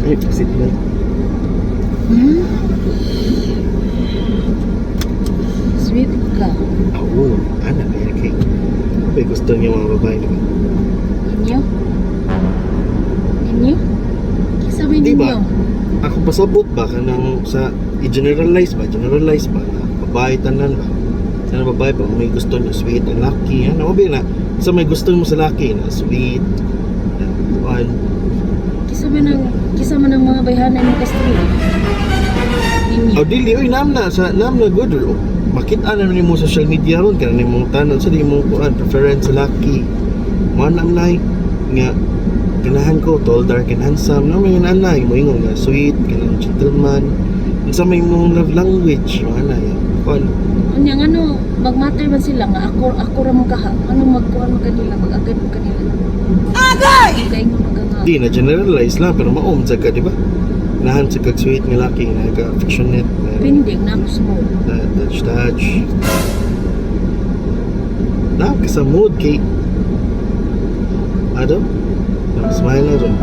Ay, pasit na. Hmm? Sweet ka. Oo, anak niya kay. May gusto niya mga babae naman. Ninyo? Ninyo? Sabi Di ba? ninyo? Ako pasabot ba ka nang sa i-generalize ba? Generalize ba na babae tanan ba? Sana babae ba may gusto niya sweet and lucky. Ano ba na? Sa may gusto mo sa lucky na sweet. Na kuan. Kisa man ng mga bayhanay mo kastriyo. Ninyo? Oh, dili oy namna good. Oh, makita na nimo social media ron kana nimo tanan sa nimo kuan preference sa lucky. Man am like nga ganahan ko tall, dark and handsome. No may nanay mo ingon nga sweet, kanang gentleman. Unsa may mong love language, ana ya. Kuan. Unyang ano, magmatter man sila nga ako ra mo kaha. Ano magkuan mo kanila, mag-agad mo kanila. Agay! Kay mo maganga. Di na generalize lang pero maom sa ka, di ba? Nahan sa kag sweet nga laki nga ka affectionate. Pindig na ako sa mood. Touch. Na ka sa mood kay Ado? Smile na ron.